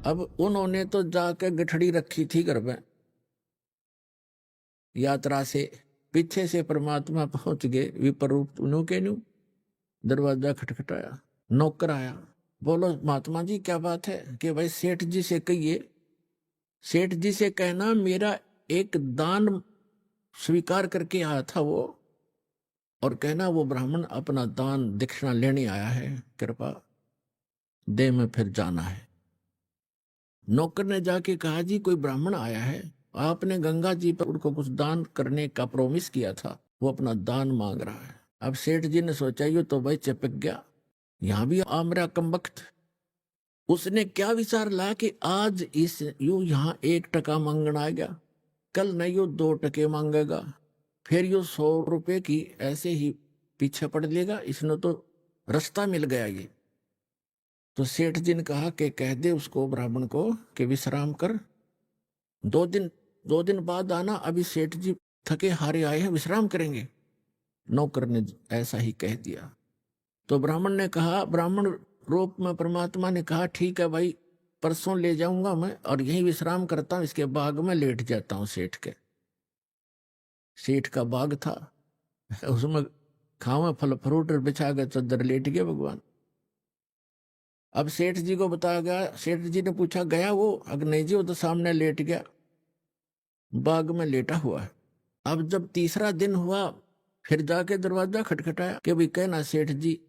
अब उन्होंने तो जाके गठड़ी रखी थी घर में यात्रा से, पीछे से परमात्मा पहुंच गए विपर रूप नु के न्यू। दरवाजा खटखटाया, नौकर आया। बोलो महात्मा जी क्या बात है? कि भाई सेठ जी से कहिए, सेठ जी से कहना मेरा एक दान स्वीकार करके आया था वो, और कहना वो ब्राह्मण अपना दान दक्षिणा लेने आया है, कृपा दे में फिर जाना है। नौकर ने जाके कहा जी कोई ब्राह्मण आया है, आपने गंगा जी पर उनको कुछ दान करने का प्रोमिस किया था, वो अपना दान मांग रहा है। अब सेठ जी ने सोचा ये तो भाई चिपक गया, यहां भी आ मेरा कमबख्त। उसने क्या विचार ला कि आज इस यू यहाँ 1 टका मांगना आ गया, कल नहीं यू 2 टके मांगेगा, फिर यू 100 रुपए की ऐसे ही पीछे पड़ लेगा, इसने तो रास्ता मिल गया ये। तो सेठ जी ने कहा कि कह दे उसको ब्राह्मण को कि विश्राम कर, 2 दिन बाद आना, अभी सेठ जी थके हारे आए हैं, विश्राम करेंगे। नौकर ने ऐसा ही कह दिया। तो ब्राह्मण ने कहा, ब्राह्मण रूप में परमात्मा ने कहा ठीक है भाई, परसों ले जाऊंगा मैं और यहीं विश्राम करता हूं, इसके बाग में लेट जाता हूं। सेठ के, सेठ का बाग था, उसमें खावा फल फ्रूट बिछा कर चद्दर लेट गए भगवान। अब सेठ जी को बताया गया, सेठ जी ने पूछा गया वो? अगर नहीं जी वो तो सामने लेट गया, बाग में लेटा हुआ है। अब जब तीसरा दिन हुआ, फिर जाके दरवाजा खटखटाया कि भाई कहना सेठ जी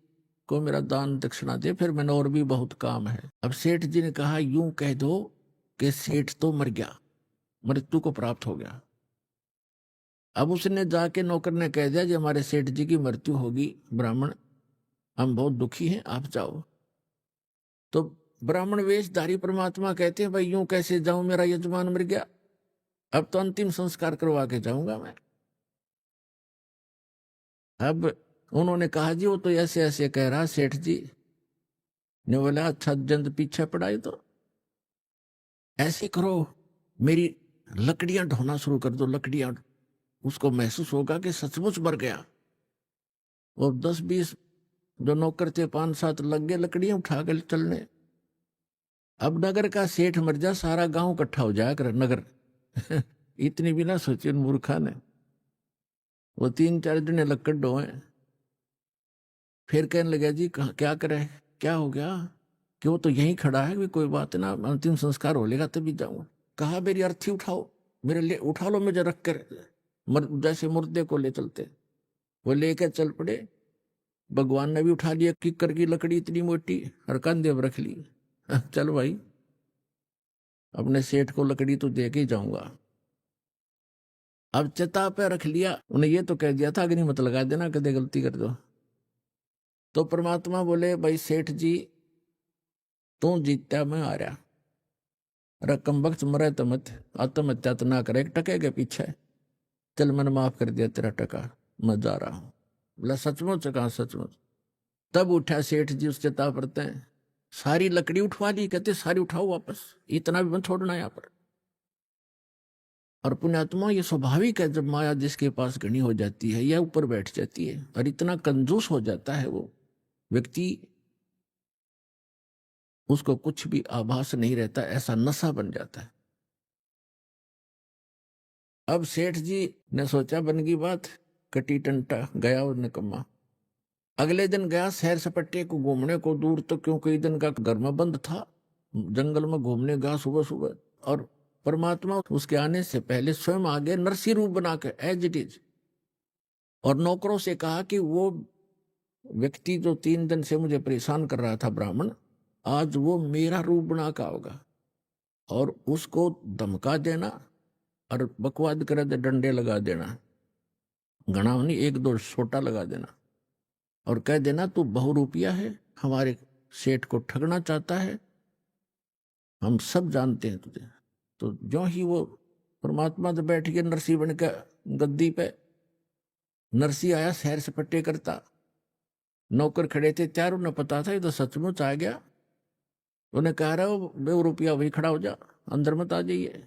को मेरा दान दक्षिणा दे, फिर मैंने और भी बहुत काम है। अब सेठ जी ने कहा यूं कह दो कि सेठ तो मर गया, मृत्यु को प्राप्त हो गया। अब उसने जाके नौकर ने कह दिया जी हमारे सेठ जी की मृत्यु होगी ब्राह्मण, हम बहुत दुखी हैं, आप जाओ। तो ब्राह्मण वेशधारी परमात्मा कहते हैं भाई यूं कैसे जाऊं, मेरा यजमान मर गया, अब तो अंतिम संस्कार करवा के जाऊंगा मैं। अब उन्होंने कहा जी वो तो ऐसे ऐसे कह रहा। सेठ जी ने बोला अच्छा जंद पीछे पड़ाई तो ऐसे करो, मेरी लकड़ियां ढोना शुरू कर दो, लकड़ियां, उसको महसूस होगा कि सचमुच मर गया। और 10-20 जो नौकर थे 5-7 लग गए लकड़ियां उठा कर चलने। अब नगर का सेठ मर जा, सारा गांव इकट्ठा हो जाया कर नगर। इतनी भी ना सोचे मूर्खा ने। वो 3-4 जने लकड़ ढोए, फिर कहने लगा जी क्या करे, क्या हो गया? कि वो तो यहीं खड़ा है, कोई बात ना, अंतिम संस्कार हो लेगा तभी जाऊंगा। कहा मेरी अर्थी उठाओ, मेरे ले उठा लो, मुझे रख कर जैसे मुर्दे को ले चलते। वो लेकर चल पड़े। भगवान ने भी उठा लिया किक्कर की लकड़ी इतनी मोटी, और कंधे पर रख ली। चल भाई अपने सेठ को लकड़ी तो दे के ही जाऊंगा। अब चिता पे रख लिया, उन्हें ये तो कह दिया था अग्नि मत लगा देना कदे गलती कर दो। तो परमात्मा बोले भाई सेठ जी तू जीतता मैं आ रहा, रकम वक्त मरे तो मत, आत्महत्या तो ना करे 1 टके के पीछे, चल मैंने माफ कर दिया तेरा टका, मैं जा रहा हूं। बोला सचमुच? कहा सचमुच। तब उठा सेठ जी उस चिता परते, सारी लकड़ी उठवा ली, कहते सारी उठाओ वापस, इतना भी मत छोड़ना यहाँ पर। और पुण्यात्मा ये स्वाभाविक है, जब माया जिसके पास घनी हो जाती है यह ऊपर बैठ जाती है, और इतना कंजूस हो जाता है वो व्यक्ति, उसको कुछ भी आभास नहीं रहता, ऐसा नशा बन जाता है। अब सेठ जी ने सोचा बन गई बात, कटी टंटा गया और निकम्मा। अगले दिन गया सैर सपट्टे को घूमने को दूर, तो क्यों कई दिन का घर में बंद था, जंगल में घूमने गया सुबह सुबह। और परमात्मा उसके आने से पहले स्वयं आ गए नरसी रूप बना के एज इट इज, और नौकरों से कहा कि वो व्यक्ति जो 3 दिन से मुझे परेशान कर रहा था ब्राह्मण, आज वो मेरा रूप बना का होगा, और उसको धमका देना और बकवाद करे तो डंडे लगा देना, घना नहीं 1-2 छोटा लगा देना, और कह देना तू बहुरूपिया है, हमारे सेठ को ठगना चाहता है, हम सब जानते हैं तुझे। तो जो ही वो परमात्मा तो बैठ गए नरसी बन के गद्दी पे, नरसी आया सैर सपट्टे करता, नौकर खड़े थे चार, उन्हें पता था ये तो सचमुच आ गया। उन्हें कह रहा हो बहुरूपिया वही खड़ा हो जा, अंदर मत आ जाइए।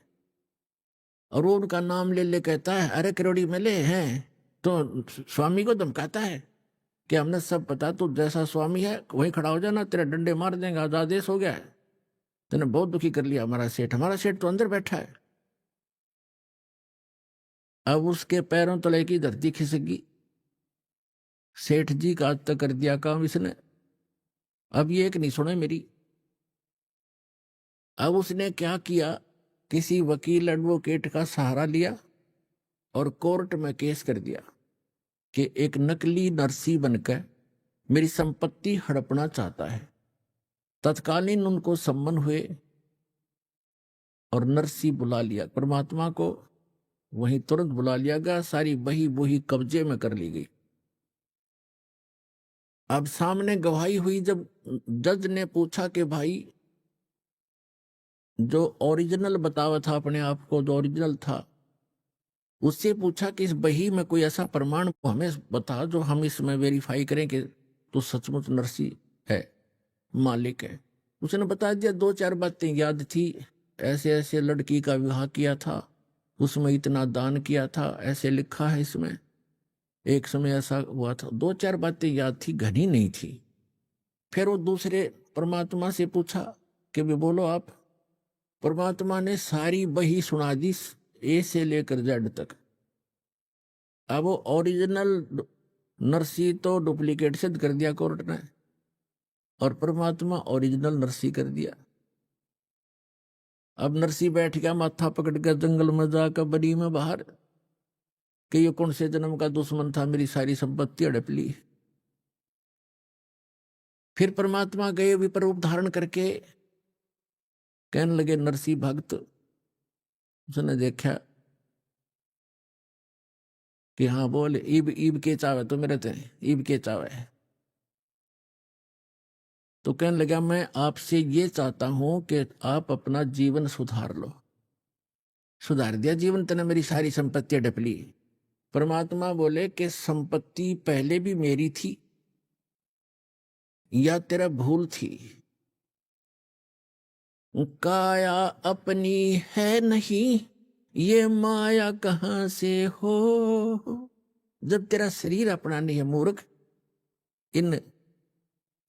और वो उनका नाम ले ले कहता है अरे करोड़ी मिले हैं, तो स्वामी को धमकाता है कि हमने सब पता, तू जैसा स्वामी है वहीं खड़ा हो जाना, तेरे डंडे मार देंगे, आज आदेश हो गया है। तूने बहुत दुखी कर लिया हमारा सेठ तो अंदर बैठा है। अब उसके पैरों तले की धरती खिसक गई। सेठ जी का आज तक कर दिया काम इसने, अब ये एक नहीं सुने मेरी। अब उसने क्या किया, किसी वकील एडवोकेट का सहारा लिया और कोर्ट में केस कर दिया कि एक नकली नरसी बनकर मेरी संपत्ति हड़पना चाहता है। तत्कालीन उनको सम्मन हुए और नरसी बुला लिया, परमात्मा को वहीं तुरंत बुला लिया गया। सारी बही बोही कब्जे में कर ली गई। अब सामने गवाही हुई, जब जज ने पूछा कि भाई जो ओरिजिनल बतावा था अपने आप को, जो ओरिजिनल था, उससे पूछा कि इस बही में कोई ऐसा प्रमाण हमें बता जो हम इसमें वेरीफाई करें कि तू सचमुच नरसी है, मालिक है। उसने बता दिया, दो चार बातें याद थी, ऐसे ऐसे लड़की का विवाह किया था, उसमें इतना दान किया था, ऐसे लिखा है इसमें, एक समय ऐसा हुआ था। दो चार बातें याद थी, घनी नहीं थी। फिर वो दूसरे परमात्मा से पूछा कि भी बोलो आप। परमात्मा ने सारी बही सुना दी, ए से लेकर जेड तक। अब वो ओरिजिनल नरसी तो डुप्लीकेट सिद्ध कर दिया कोर्ट ने, और परमात्मा ओरिजिनल नरसी कर दिया। अब नरसी बैठ गया माथा पकड़ के जंगल में जाकर बड़ी में बाहर कि ये कौन से जन्म का दुश्मन था, मेरी सारी संपत्ति हड़प ली। फिर परमात्मा गए विपर रूप धारण करके, कहने लगे नरसी भक्त। उसने देखा कि हाँ बोल, ईब ईब के चावे तो मेरे थे, ईब के चावे। तो कहने लगा मैं आपसे ये चाहता हूं कि आप अपना जीवन सुधार लो। सुधार दिया जीवन, तने मेरी सारी संपत्ति हड़प ली। परमात्मा बोले कि संपत्ति पहले भी मेरी थी या तेरा भूल थी? काया अपनी है नहीं, ये माया कहां से हो। जब तेरा शरीर अपना नहीं है मूर्ख, इन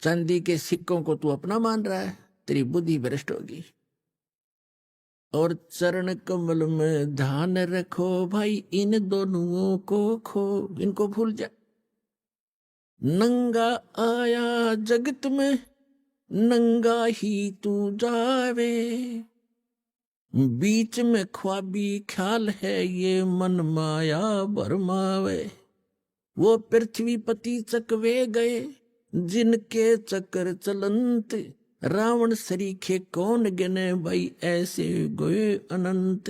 चांदी के सिक्कों को तू अपना मान रहा है, तेरी बुद्धि भ्रष्ट होगी। और चरण कमल में ध्यान रखो भाई, इन दोनों को खो, इनको भूल जा। नंगा आया जगत में, नंगा ही तू जावे, बीच में ख्वाबी ख्याल है, ये मन माया भरमावे। वो पृथ्वी पति चकवे गए, जिनके चक्कर चलंत, रावण सरीखे कौन गिने भाई, ऐसे गए अनंत।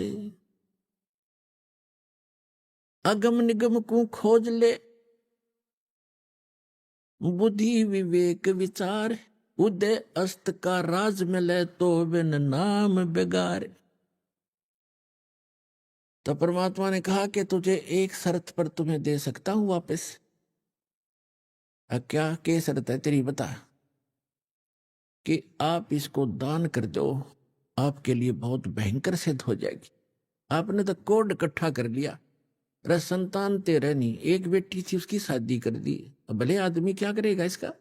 अगम निगम को खोज ले, बुद्धि विवेक विचार, उदय अस्त का राज मिले तो बिन नाम बेगार। तो परमात्मा ने कहा कि तुझे एक शर्त पर तुम्हें दे सकता हूं वापस। क्या के शर्त है तेरी, बता। कि आप इसको दान कर दो, आपके लिए बहुत भयंकर सिद्ध हो जाएगी। आपने तो कोड इकट्ठा कर लिया, अरे संतान तेरे नहीं, एक बेटी थी उसकी शादी कर दी, अब भले आदमी क्या करेगा इसका।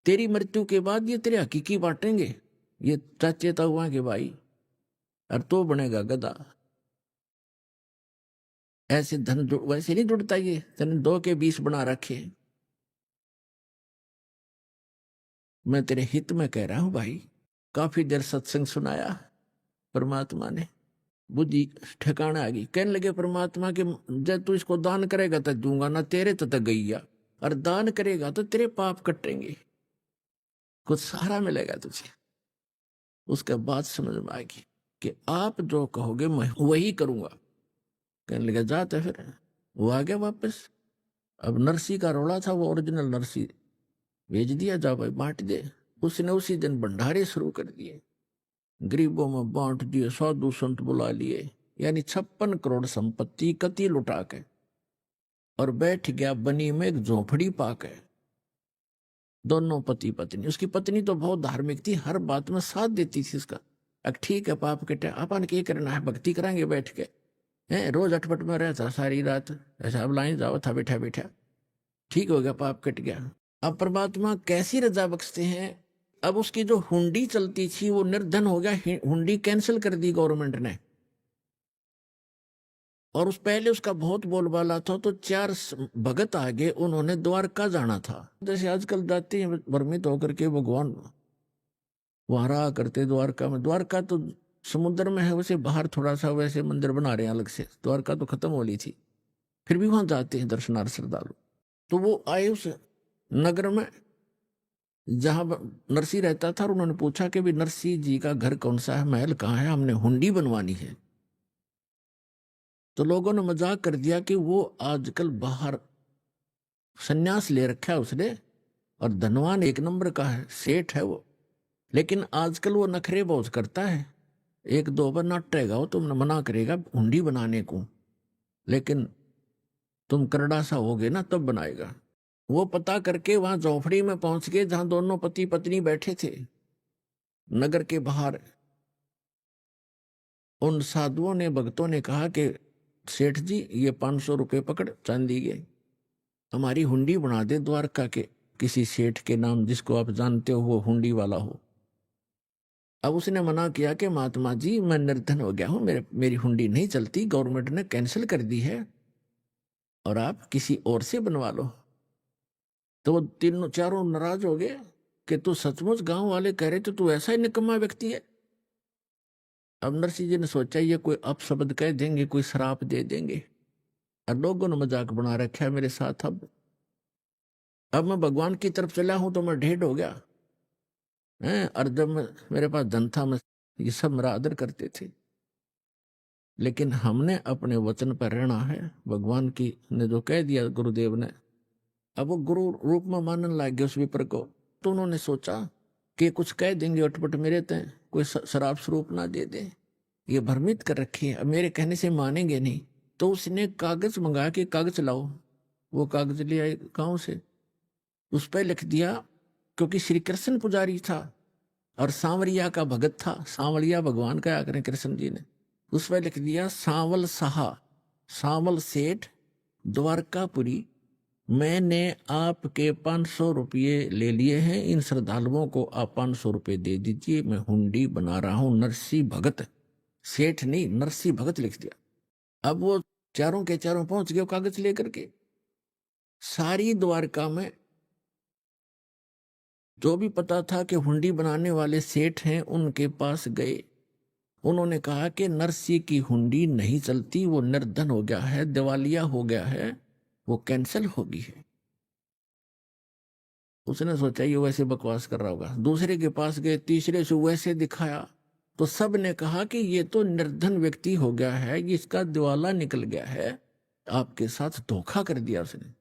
तेरी मृत्यु के बाद ये तेरे हकीकी बांटेंगे, ये चाचे ताऊआ के भाई, और तो बनेगा गधा। ऐसे धन वैसे नहीं जुड़ता, ये तेने 2 के 20 बना रखे। मैं तेरे हित में कह रहा हूं भाई। काफी देर सत्संग सुनाया, परमात्मा ने बुद्धि ठिकाना आ गई। कहने लगे परमात्मा के, जब तू इसको दान करेगा तो दूंगा ना, तेरे तो गईया, और दान करेगा तो तेरे पाप कटेंगे, कुछ सहारा मिलेगा तुझे। उसके बाद समझ में आएगी कि आप जो कहोगे मैं वही करूंगा। कहने लगे जाते, फिर वो आ गया वापस। अब नरसी का रोड़ा था, वो ओरिजिनल नरसी भेज दिया, जा भाई बांट दे। उसने उसी दिन भंडारे शुरू कर दिए, गरीबों में बांट दिए, साधु संत बुला लिए, यानी 56 करोड़ संपत्ति कति लुटा के, और बैठ गया बनी में एक झोपड़ी पाके। दोनों पति पत्नी, उसकी पत्नी तो बहुत धार्मिक थी, हर बात में साथ देती थी उसका। अब ठीक है पाप कटे, अपन क्या करना है, भक्ति कराएंगे बैठ के। रोज अटपट में रहता सारी रात, ऐसा अब लाइन जाओ था बैठा बैठा, ठीक हो गया, पाप कट गया। अब परमात्मा कैसी रजा बख्शते हैं, अब उसकी जो हुंडी चलती थी वो निर्धन हो गया, हुंडी कैंसिल कर दी गवर्नमेंट ने। और उस पहले उसका बहुत बोलबाला था, तो 4 भगत आगे, उन्होंने द्वारका जाना था। जैसे आजकल जाते हैं भ्रमित होकर के भगवान वहां रहा करते द्वारका में। द्वारका तो समुद्र में है, वैसे बाहर थोड़ा सा वैसे मंदिर बना रहे हैं अलग से, द्वारका तो खत्म हो ली थी, फिर भी वहां जाते हैं दर्शनार्थ श्रद्धालु। तो वो आए उस नगर में जहां नरसिंह रहता था, और उन्होंने पूछा कि भी नरसिंह जी का घर कौन सा है, महल कहाँ है, हमने हुंडी बनवानी है। तो लोगों ने मजाक कर दिया कि वो आजकल बाहर सन्यास ले रखा है उसने, और धनवान एक नंबर का है, सेठ है वो, लेकिन आजकल वो नखरे बहुत करता है, एक दो बार नाटेगा वो, तुमने मना करेगा हुंडी बनाने को, लेकिन तुम करड़ा सा होगे ना तब बनाएगा। वो पता करके वहां झोपड़ी में पहुंच गए जहां दोनों पति पत्नी बैठे थे नगर के बाहर। उन साधुओं ने, भक्तों ने कहा कि सेठ जी ये 500 रुपये पकड़, चांदी के, हमारी हुंडी बना दे द्वारका के किसी सेठ के नाम, जिसको आप जानते हो वो हुंडी वाला हो। अब उसने मना किया कि महात्मा जी मैं निर्धन हो गया हूं, मेरी हुंडी नहीं चलती, गवर्नमेंट ने कैंसिल कर दी है, और आप किसी और से बनवा लो। तो वो तीनों चारों नाराज हो गए कि तू सचमुच, गांव वाले कह रहे थे तू ऐसा ही निकम्मा व्यक्ति है। अब नरसिंह जी ने सोचा ये कोई अपशब्द कह देंगे, कोई श्राप दे देंगे, और लोगों ने मजाक बना रखा है मेरे साथ। अब मैं भगवान की तरफ चला हूं तो मैं ढेर हो गया है, और जब मेरे पास धन था, मैं ये सब मेरा आदर करते थे, लेकिन हमने अपने वचन पर रहना है। भगवान की ने जो कह दिया गुरुदेव ने, अब वो गुरु रूप में मानने लग गए उस विपर को। तो उन्होंने सोचा कि कुछ कह देंगे अटपट मेरे तय, कोई शराब स्वरूप ना दे दे, ये भ्रमित कर रखी है, अब मेरे कहने से मानेंगे नहीं। तो उसने कागज मंगा के, कागज लाओ, वो कागज ले आए गांव से, उस पर लिख दिया, क्योंकि श्री कृष्ण पुजारी था और सांवरिया का भगत था, सांवरिया भगवान का करें कृष्ण जी ने, उस पर लिख दिया सांवल साहा, सांवल सेठ, द्वारकापुरी, मैंने आपके 500 रुपये ले लिए हैं, इन श्रद्धालुओं को आप 500 रुपये दे दीजिए, मैं हुंडी बना रहा हूं, नरसिंह भगत, सेठ नहीं नरसिंह भगत लिख दिया। अब वो चारों के चारों पहुंच गए कागज लेकर के। सारी द्वारका में जो भी पता था कि हुंडी बनाने वाले सेठ हैं, उनके पास गए। उन्होंने कहा कि नरसिंह की हुंडी नहीं चलती, वो निर्धन हो गया है, दिवालिया हो गया है, वो कैंसिल होगी है। उसने सोचा ये वैसे बकवास कर रहा होगा। दूसरे के पास गए, तीसरे से वैसे दिखाया, तो सब ने कहा कि ये तो निर्धन व्यक्ति हो गया है, इसका दिवाला निकल गया है, आपके साथ धोखा कर दिया उसने।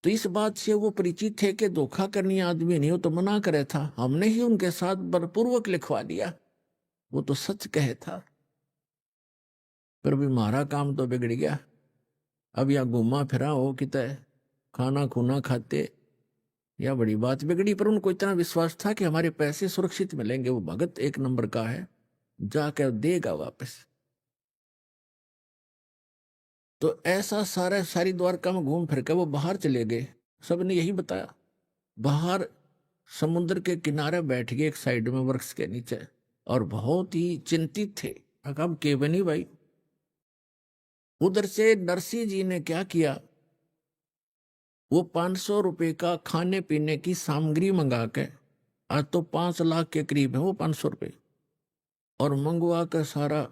तो इस बात से वो परिचित थे कि धोखा करनी आदमी नहीं, हो तो मना करे था, हमने ही उनके साथ बलपूर्वक लिखवा दिया, वो तो सच कहे था। पर भी हमारा काम तो बिगड़ गया। अब या घूमा फिरा हो कितने, खाना खूना खाते, या बड़ी बात बिगड़ी। पर उनको इतना विश्वास था कि हमारे पैसे सुरक्षित मिलेंगे, वो भगत एक नंबर का है, जाकर देगा वापस। तो ऐसा सारी द्वारका में घूम फिर कर वो बाहर चले गए। सबने यही बताया। बाहर समुद्र के किनारे बैठ गए एक साइड में वृक्ष के नीचे, और बहुत ही चिंतित थे। अब केवनी भाई, उधर से नरसिंह जी ने क्या किया, वो 500 रुपए का खाने पीने की सामग्री मंगा के, आज तो 5 लाख के करीब है वो 500 रुपए, और मंगवा कर सारा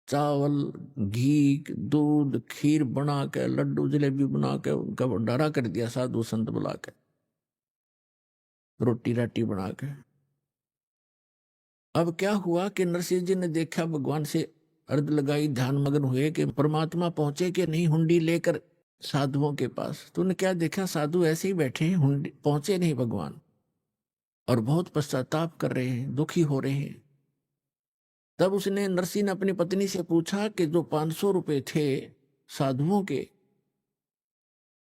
चावल, घी, दूध, खीर बना के, लड्डू जलेबी बना के उनका भंडारा कर दिया, साधु संत बुला के, रोटी राटी बना के। अब क्या हुआ कि नरसिंह जी ने देखा, भगवान से अर्ज लगाई, ध्यान मग्न हुए कि परमात्मा पहुंचे कि नहीं हुंडी लेकर साधुओं के पास। तो उन्हें क्या देखा, साधु ऐसे ही बैठे हैं, हुंडी पहुंचे नहीं भगवान, और बहुत पश्चाताप कर रहे हैं, दुखी हो रहे हैं। तब उसने, नरसिंह ने अपनी पत्नी से पूछा कि जो 500 रुपए थे साधुओं के,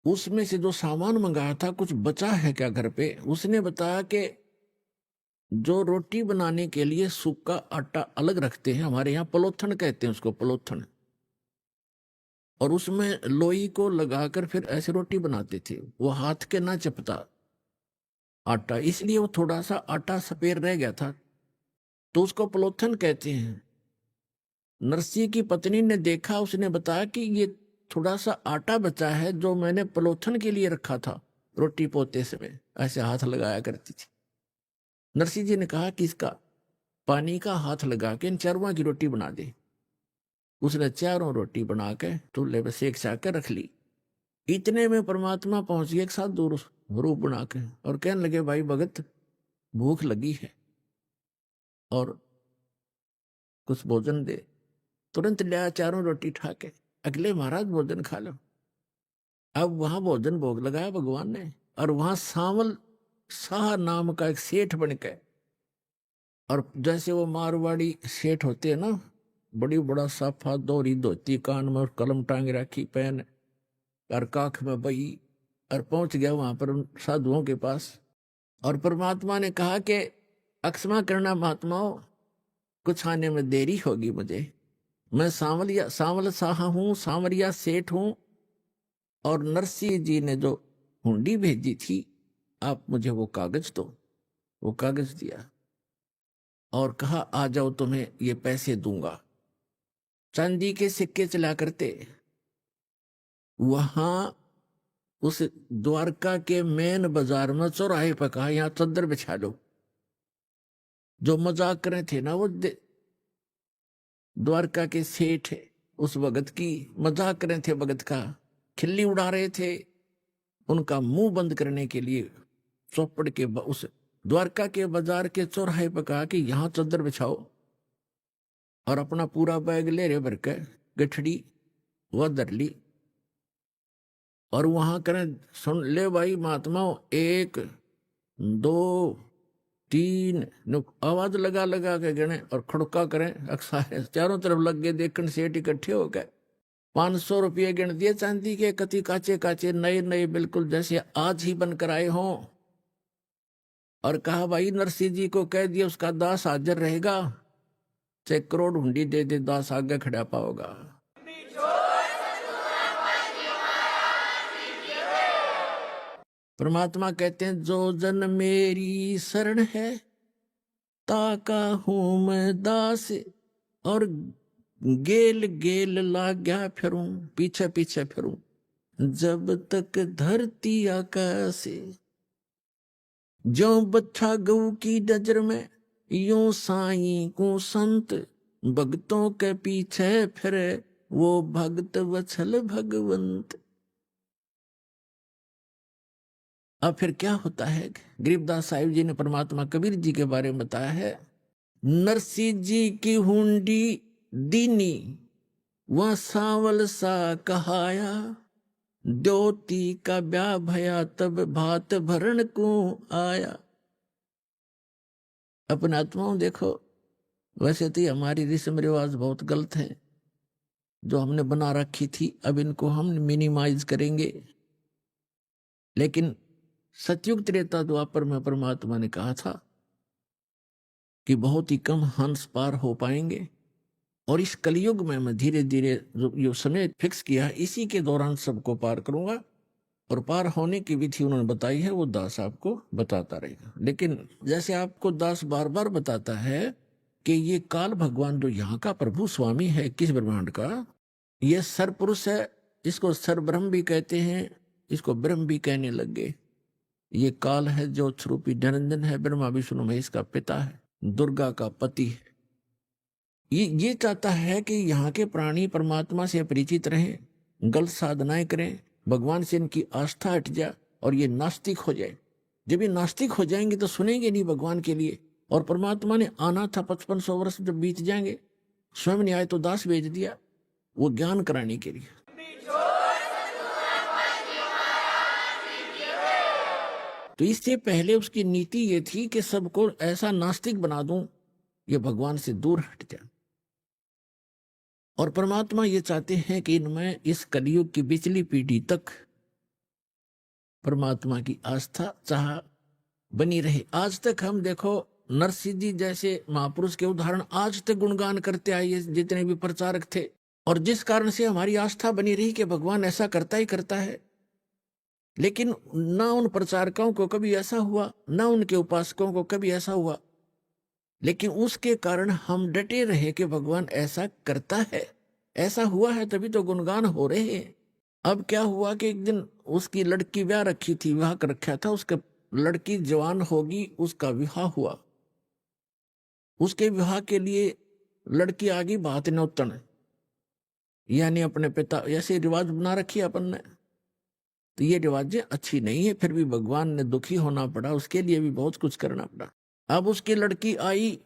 उसमें से जो सामान मंगाया था कुछ बचा है क्या घर पे। उसने बताया कि जो रोटी बनाने के लिए सूखा आटा अलग रखते हैं, हमारे यहाँ पलोथन कहते हैं उसको, पलोथन, और उसमें लोई को लगाकर फिर ऐसे रोटी बनाते थे, वो हाथ के ना चपता, आटा, इसलिए वो थोड़ा सा आटा सफेद रह गया था, तो उसको प्लोथन कहते हैं। नरसिंह की पत्नी ने देखा, उसने बताया कि ये थोड़ा सा आटा बचा है जो मैंने प्लोथन के लिए रखा था, रोटी पोते समय ऐसे हाथ लगाया करती थी। नरसिंह जी ने कहा कि इसका पानी का हाथ लगा के इन चारों की रोटी बना दे। उसने चारों रोटी बना के चूल्हे पे सेक साक के रख ली। इतने में परमात्मा पहुंच गए एक साथ दो रूप बना के और कहने लगे, भाई भगत भूख लगी है और कुछ भोजन दे। तुरंत लिया चारों रोटी ठा के, अगले महाराज भोजन खा लो। अब वहां भोजन भोग लगाया भगवान ने, और वहां सांवल शाह नाम का एक सेठ बन के, और जैसे वो मारवाड़ी सेठ होते हैं ना, बड़ी बड़ा साफा दोहरी धोती, कान में कलम टांग रखी, पेन और काख में बही, और पहुंच गया वहां पर उन साधुओं के पास। और परमात्मा ने कहा कि अक्षमा करना महात्माओं, कुछ आने में देरी होगी मुझे, मैं सांवल शाह हूं, सांवरिया सेठ हूं, और नरसिंह जी ने जो हुंडी भेजी थी, आप मुझे वो कागज दो। वो कागज दिया और कहा, आ जाओ तुम्हें ये पैसे दूंगा। चांदी के सिक्के चला करते। वहां उस द्वारका के मेन बाजार में चौराहे पर कहा, यहां चद्दर बिछा लो। जो मजाक करे थे ना वो द्वारका के सेठ उस भगत की मजाक करे थे, भगत का खिल्ली उड़ा रहे थे, उनका मुंह बंद करने के लिए चौपड़ के उस द्वारका के बाजार के चौराहे पर कहा कि यहां चद्दर बिछाओ, और अपना पूरा बैग ले रहे भर के गठड़ी वह धर ली, और वहां करें, सुन ले भाई महात्माओं, 1 2 3 आवाज लगा लगा के गिने और खड़का करें, अक्सर चारों तरफ लग गए देखने, सेठ इकट्ठे हो गए। 500 रुपये गिन दिए चांदी के, कति काचे काचे नए नए, बिल्कुल जैसे आज ही बनकर आए हों। और कहा, भाई नरसिंह जी को कह दिया उसका दास हाजिर रहेगा, 1 करोड़ हुंडी दे दे, दास आगे खड़ा पाओगा। परमात्मा कहते हैं, जो जन मेरी शरण है ताका हूं मैं दास, और गेल गेल लाग्या फिरूं, पीछे पीछे फिरूं, जब तक धरती आकाश। जो बच्चा गऊ की नजर में, यूं साईं को संत, भक्तों के पीछे फिरे वो भक्त वत्सल भगवंत। अब फिर क्या होता है, गरीबदास साहिब जी ने परमात्मा कबीर जी के बारे में बताया है, नरसिंह जी की हुंडी दीनी, वह सांवल सा कहाया, द्योती का ब्याह भया तब भात भरण को आया। अपने आत्माओं देखो, वैसे तो हमारी रस्म रिवाज बहुत गलत है जो हमने बना रखी थी, अब इनको हम मिनिमाइज करेंगे। लेकिन सतयुग त्रेता द्वापर में परमात्मा ने कहा था कि बहुत ही कम हंस पार हो पाएंगे, और इस कलयुग में मैं धीरे धीरे जो समय फिक्स किया है, इसी के दौरान सबको पार करूंगा, और पार होने की विधि उन्होंने बताई है, वो दास आपको बताता रहेगा। लेकिन जैसे आपको दास बार बार बताता है कि ये काल भगवान जो यहाँ का प्रभु स्वामी है, किस ब्रह्मांड का, ये सरपुरुष है, इसको सरब्रह्म भी कहते हैं, इसको ब्रह्म भी कहने लग गए। ये काल है जो स्वरूपी धनंजन है, ब्रह्मा विष्णु महेश का पिता है, दुर्गा का पति है। ये चाहता है कि यहाँ के प्राणी परमात्मा से परिचित रहें, गलत साधनाएं करें, भगवान से इनकी आस्था हट जाए और ये नास्तिक हो जाए। जब ये नास्तिक हो जाएंगे तो सुनेंगे नहीं भगवान के लिए। और परमात्मा ने आना था 5500 वर्ष जब बीत जाएंगे, स्वयं ने आए तो दास भेज दिया वो ज्ञान कराने के लिए। तो इससे पहले उसकी नीति ये थी कि सबको ऐसा नास्तिक बना दूं ये भगवान से दूर हट जाए। और परमात्मा ये चाहते हैं कि इनमें इस कलयुग की पिछली पीढ़ी तक परमात्मा की आस्था चाह बनी रहे। आज तक हम देखो नरसिंह जी जैसे महापुरुष के उदाहरण आज तक गुणगान करते आए, जितने भी प्रचारक थे, और जिस कारण से हमारी आस्था बनी रही कि भगवान ऐसा करता ही करता है। लेकिन ना उन प्रचारकों को कभी ऐसा हुआ, ना उनके उपासकों को कभी ऐसा हुआ, लेकिन उसके कारण हम डटे रहे कि भगवान ऐसा करता है, ऐसा हुआ है तभी तो गुणगान हो रहे हैं। अब क्या हुआ कि एक दिन उसकी लड़की ब्याह रखी थी, विवाह कर रखा था, उसका लड़की जवान होगी, उसका विवाह हुआ। उसके विवाह के लिए लड़की आ गई बात नौतन, यानी अपने पिता, ऐसे रिवाज बना रखी अपन ने, तो ये रिवाजें अच्छी नहीं है, फिर भी भगवान ने दुखी होना पड़ा, उसके लिए भी बहुत कुछ करना पड़ा। अब उसकी लड़की आई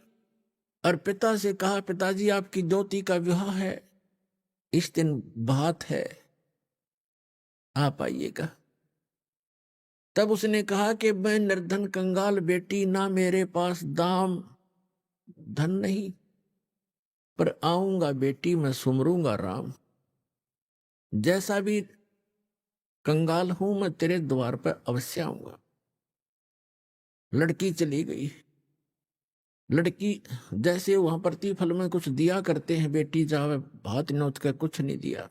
और पिता से कहा, पिताजी आपकी दोती का विवाह है, इस दिन बात है, आप आइएगा। तब उसने कहा कि मैं निर्धन कंगाल बेटी, ना मेरे पास दाम धन नहीं, पर आऊंगा बेटी मैं सुमरूंगा राम। जैसा भी कंगाल हूं मैं तेरे द्वार पर अवश्य आऊंगा। लड़की चली गई। लड़की जैसे वहां प्रतिफल में कुछ दिया करते हैं, बेटी जावे भात नोच कर, कुछ नहीं दिया।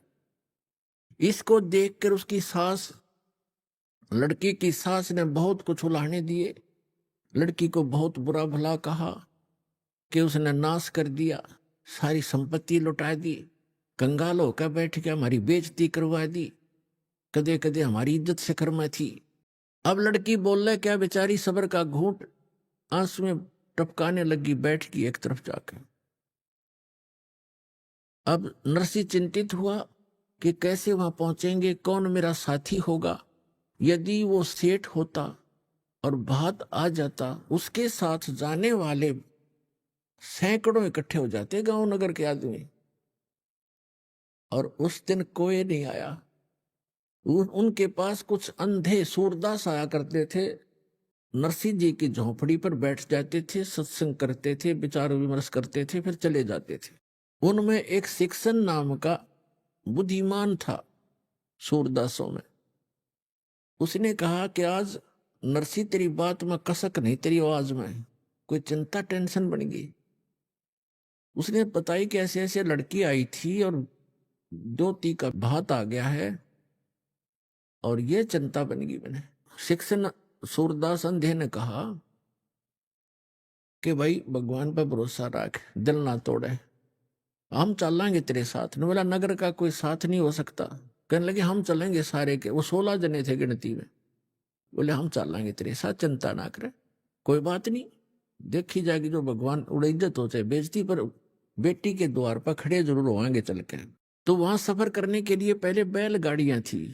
इसको देखकर उसकी सास, लड़की की सास ने बहुत कुछ उलाहने दिए, लड़की को बहुत बुरा भला कहा कि उसने नाश कर दिया, सारी संपत्ति लुटा दी, कंगाल होकर बैठ के हमारी बेइज्जती करवा दी, कदे कदे हमारी इज्जत से कर्मा थी। अब लड़की बोल रहा क्या, बेचारी सबर का घूंट आंसू में टपकाने लगी, बैठ गई एक तरफ जाकर। अब नरसी चिंतित हुआ कि कैसे वहां पहुंचेंगे, कौन मेरा साथी होगा। यदि वो सेठ होता और बात आ जाता, उसके साथ जाने वाले सैकड़ों इकट्ठे हो जाते गांव नगर के आदमी, और उस दिन कोई नहीं आया। उनके पास कुछ अंधे सूरदास आया करते थे, नरसिंह जी की झोंपड़ी पर बैठ जाते थे, सत्संग करते थे, विचार विमर्श करते थे, फिर चले जाते थे। उनमें एक शिक्षण नाम का बुद्धिमान था सूरदासों में। उसने कहा कि आज नरसी तेरी बात में कसक नहीं, तेरी आवाज में कोई चिंता टेंशन बन गई। उसने बताई कि ऐसे ऐसे लड़की आई थी और दोती का भात आ गया है और ये चिंता बन गई मैंने। शिक्षण सूरदास अंधे ने कहा कि भाई भगवान पर भरोसा रख, दिल ना तोड़े, हम चलेंगे तेरे साथ। ने बोला नगर का कोई साथ नहीं हो सकता। कहने लगे हम चलेंगे सारे के, वो 16 जने थे गिनती में। बोले हम चलेंगे तेरे साथ, चिंता ना करे, कोई बात नहीं, देखी जाएगी जो भगवान, उड़े इज्जत हो चाहे बेइज्जती, पर बेटी के द्वार पर खड़े जरूर होंगे चल के। तो वहां सफर करने के लिए पहले बैलगाड़ियां थी,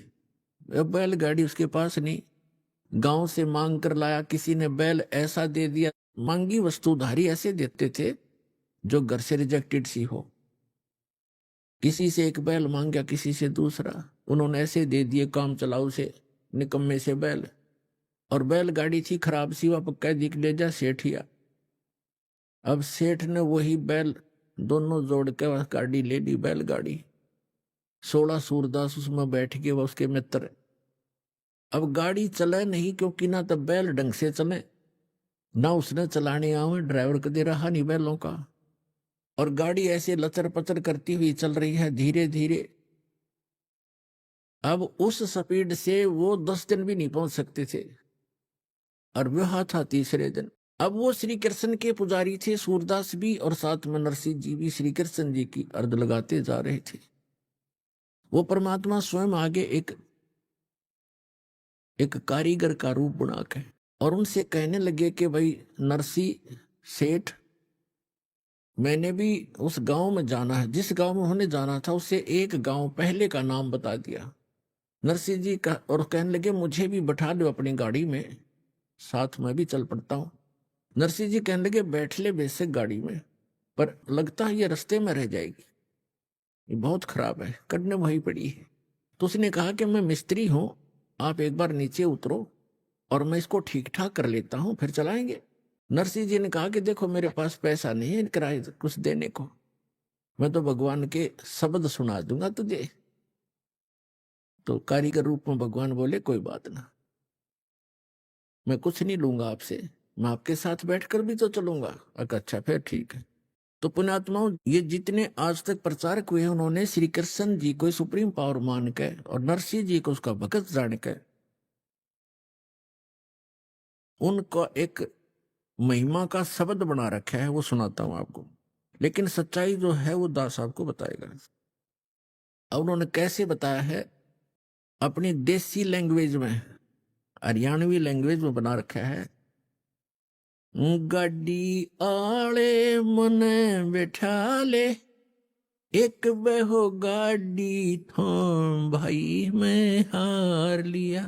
अब बैलगाड़ी उसके पास नहीं, गांव से मांग कर लाया, किसी ने बैल ऐसा दे दिया। मांगी वस्तुधारी ऐसे देते थे जो घर से रिजेक्टेड सी हो, किसी से एक बैल मांग गया, किसी से दूसरा, उन्होंने ऐसे दे दिए काम चलाऊ से, निकम्मे से बैल। और बैलगाड़ी थी खराब सी, वह कह दी ले जा सेठिया। अब सेठ ने वही बैल दोनों जोड़ के वह गाड़ी ले ली, बैलगाड़ी। 16 सूरदास उसमें बैठ के, वह उसके मित्र। अब गाड़ी चले नहीं, क्योंकि ना तो बैल ढंग से चले, ना उसने चलाने आवे, ड्राइवर कदे रहा नहीं बैलों का, और गाड़ी ऐसे लचर पचर करती हुई चल रही है धीरे धीरे। अब उस स्पीड से वो 10 दिन भी नहीं पहुंच सकते थे, और विवाह था तीसरे दिन। अब वो श्री कृष्ण के पुजारी थे, सूरदास भी, और साथ में नरसिंह जी भी श्री कृष्ण जी की अर्ध लगाते जा रहे थे। वो परमात्मा स्वयं आगे एक कारीगर का रूप बना के और उनसे कहने लगे कि भाई नरसिंह सेठ, मैंने भी उस गांव में जाना है, जिस गांव में उन्होंने जाना था उससे एक गांव पहले का नाम बता दिया नरसिंह जी का, और कहने लगे मुझे भी बैठा दो अपनी गाड़ी में, साथ में भी चल पड़ता हूं। नरसिंह जी कहने लगे बैठ ले बेशक गाड़ी में, पर लगता है ये रास्ते में रह जाएगी, ये बहुत खराब है, करने वही पड़ी है। तो उसने कहा कि मैं मिस्त्री हूं, आप एक बार नीचे उतरो और मैं इसको ठीक ठाक कर लेता हूं, फिर चलाएंगे। नरसिंह जी ने कहा कि देखो मेरे पास पैसा नहीं है किराए कुछ देने को, मैं तो भगवान के शब्द सुना दूंगा तुझे। तो कारीगर रूप में भगवान बोले कोई बात ना, मैं कुछ नहीं लूंगा आपसे, मैं आपके साथ बैठकर भी तो चलूंगा। अच्छा फिर ठीक है। तो पुण्यात्माओं, ये जितने आज तक प्रचारक हुए उन्होंने श्री कृष्ण जी को सुप्रीम पावर मान के और नरसिंह जी को उसका भगत जान के उनका एक महिमा का शब्द बना रखा है, वो सुनाता हूं आपको। लेकिन सच्चाई जो है वो दास साहब को बताएगा। अब उन्होंने कैसे बताया है, अपनी देसी लैंग्वेज में, हरियाणवी लैंग्वेज में बना रखा है। गाड़ी आले मने बैठा ले, एक बहो गाड़ी थो भाई मैं हार लिया।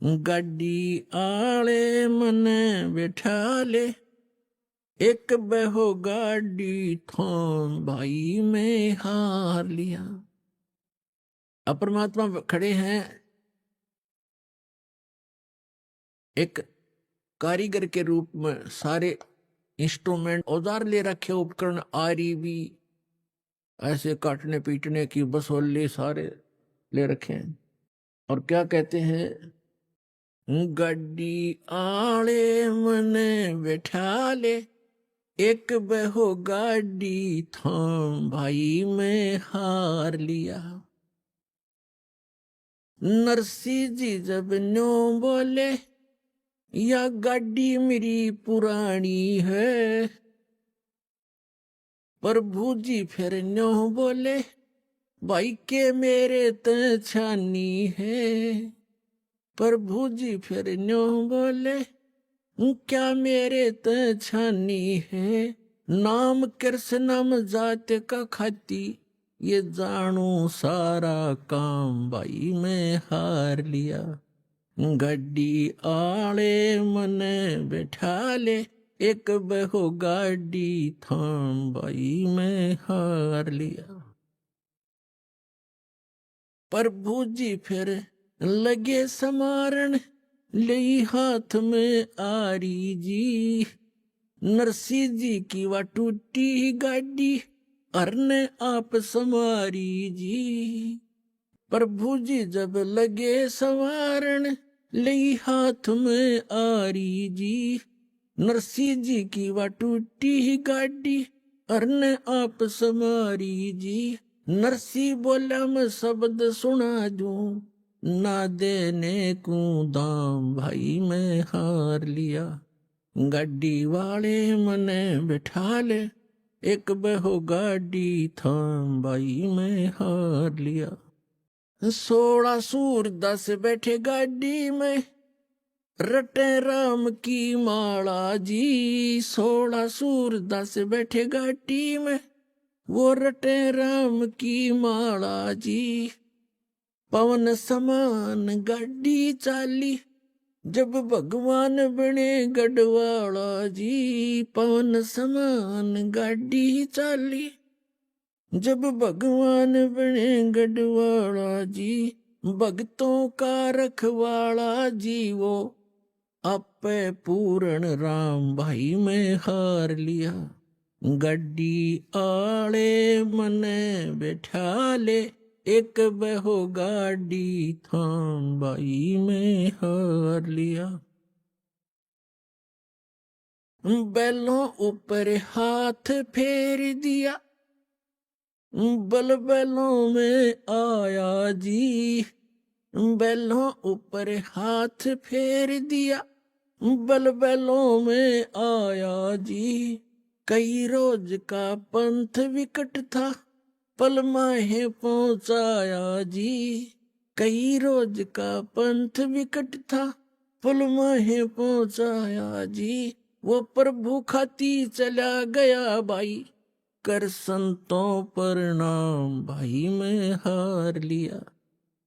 गाड़ी आले मने बैठा ले, एक बहो गाड़ी थो भाई मैं हार लिया। अब परमात्मा खड़े हैं, एक कारीगर के रूप में, सारे इंस्ट्रूमेंट औजार ले रखे, उपकरण, आरी भी, ऐसे काटने पीटने की बसोली सारे ले रखे हैं। और क्या कहते हैं, गाड़ी आले मने बैठा ले, एक बहो गाड़ी थाम भाई मैं हार लिया। नरसी जी जब न्यो बोले, या गाड़ी मेरी पुरानी है, प्रभु जी फिर न्यो बोले, भाई के मेरे त छानी है। प्रभु जी फिर न्यो बोले, क्या मेरे त छानी है। नाम कृष्णम जात का खाती, ये जानू सारा काम भाई मैं हार लिया। गड्डी आले मने बैठा ले, एक बहो गाड़ी थाम भाई मैं हार लिया। प्रभु जी फिर लगे समारण, लई हाथ में आरी जी। नरसी जी की वा टूटी गाड़ी, अरने आप समारी जी। प्रभु जी जब लगे संवारण, लई हाथ में आरी जी। नरसी जी की वा टूटी गाड़ी, अरने आप समारी जी। नरसी बोला मैं शब्द सुना दूं, ना देने को दाम भाई मैं हार लिया। गाड़ी वाले मने बैठा ले, एक बहो गाड़ी थाम भाई मैं हार लिया। 16 सूरदास बैठे गाड़ी में, रटे राम की माला जी। 16 सूरदास बैठे गाड़ी में, वो रटे राम की माला जी। पवन समान गाड़ी चाली, जब भगवान बने गढ़वाला जी। पवन समान गाड़ी चाली, जब भगवान बने गढ़वाला जी। भक्तों का रखवाला जी वो, आपे पूर्ण राम भाई मैं हार लिया। गड्डी आले मने बैठा ले, एक बहो गाड़ी थाम भाई मैं हार लिया। बैलों ऊपर हाथ फेर दिया, बल बैलों में आया जी। बैलों ऊपर हाथ फेर दिया, बल बैलों में आया जी। कई रोज का पंथ विकट था, पल माहे पहुंचाया जी। कई रोज का पंथ विकट था, पल माहे पहुंचाया जी। वो प्रभु खाती चला गया भाई, कर संतों प्रणाम भाई मैं हार लिया।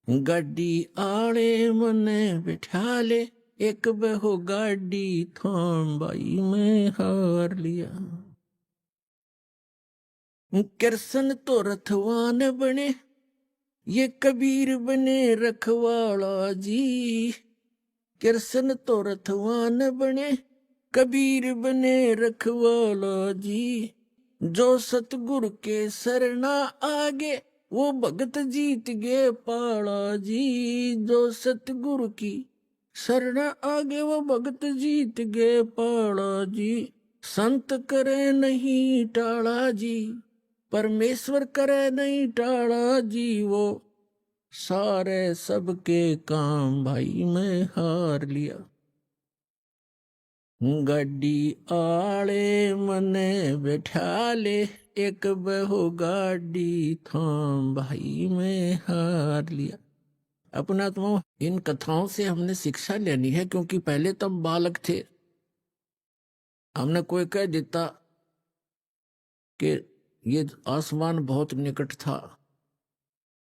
गाड़ी आले मने बिठा ले, एक बहो गाड़ी थाम भाई मैं हार लिया। कृष्ण तो रथवान बने, ये कबीर बने रखवाला जी। कृष्ण तो रथवान बने, कबीर बने रखवाला जी। जो सतगुरु के शरणा आगे, वो भगत जीत गए पाला जी। जो सतगुरु की शरणा आगे, वो भगत जीत गए पाला जी। संत करे नहीं टाला जी, परमेश्वर करे नहीं टाला जी। वो सारे सबके काम भाई मैं हार लिया। गाड़ी आले मने बैठा ले, एक बहु गाड़ी थाम भाई में हार लिया। अपना तो इन कथाओं से हमने शिक्षा लेनी है, क्योंकि पहले तो हम बालक थे। हमने कोई कह देता कि ये आसमान बहुत निकट था,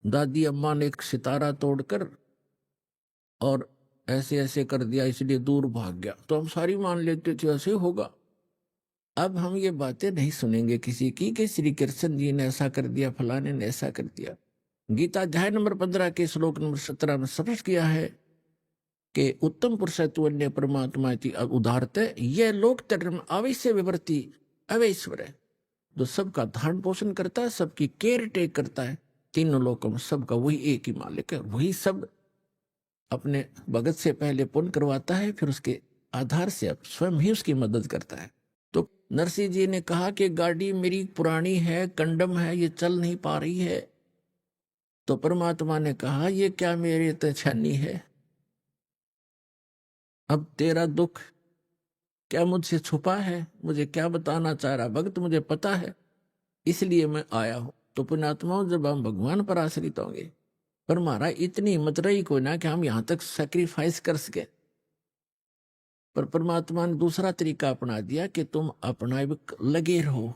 दादी अम्मा ने एक सितारा तोड़कर और ऐसे ऐसे कर दिया इसलिए दूर भाग गया, तो हम सारी मान लेते थे ऐसे होगा। अब हम ये बातें नहीं सुनेंगे किसी की कि श्री कृष्ण जी ने ऐसा कर दिया, फलाने ने ऐसा कर दिया। गीता अध्याय नंबर 15 के श्लोक नंबर 17 में स्पष्ट किया है कि उत्तम पुरुष तु अन्य परमात्मा की उदारते, यह लोक धर्म अवश्य विवर्ती अवैश्वर है, जो सबका धारण पोषण करता है, सबकी केयर टेक करता है, तीनों लोकों में सबका वही एक ही मालिक है। वही सब अपने भगत से पहले पुण्य करवाता है, फिर उसके आधार से अब स्वयं ही उसकी मदद करता है। तो नरसिंह जी ने कहा कि गाड़ी मेरी पुरानी है, कंडम है, ये चल नहीं पा रही है। तो परमात्मा ने कहा ये क्या मेरी तो छानी है, अब तेरा दुख क्या मुझसे छुपा है, मुझे क्या बताना चाह रहा भक्त मुझे पता है, इसलिए मैं आया हूं। तो पुण्यात्माओं, जब हम भगवान पर आश्रित होंगे, पर हमारा इतनी हिम्मत रही कोई ना कि हम यहां तक सेक्रीफाइस कर सके, पर परमात्मा ने दूसरा तरीका अपना दिया कि तुम अपना लगे रहो,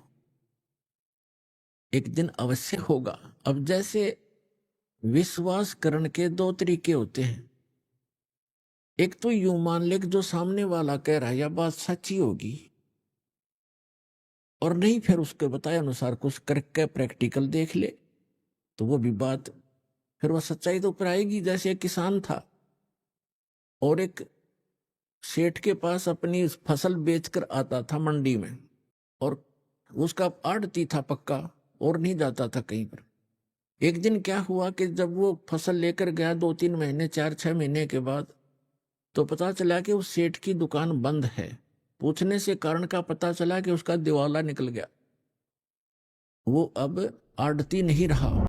एक दिन अवश्य होगा। अब जैसे विश्वास करने के दो तरीके होते हैं, एक तो यूं मान ले कि जो सामने वाला कह रहा है यह बात सच्ची होगी, और नहीं फिर उसके बताए अनुसार कुछ करके प्रैक्टिकल देख ले तो वो भी बात फिर वह सच्चाई तो ऊपर आएगी। जैसे एक किसान था और एक सेठ के पास अपनी फसल बेचकर आता था मंडी में, और उसका आड़ती था पक्का और नहीं जाता था कहीं पर। एक दिन क्या हुआ कि जब वो फसल लेकर गया 2-3 महीने 4-6 महीने के बाद, तो पता चला कि उस सेठ की दुकान बंद है। पूछने से कारण का पता चला कि उसका दिवाला निकल गया, वो अब आड़ती नहीं रहा।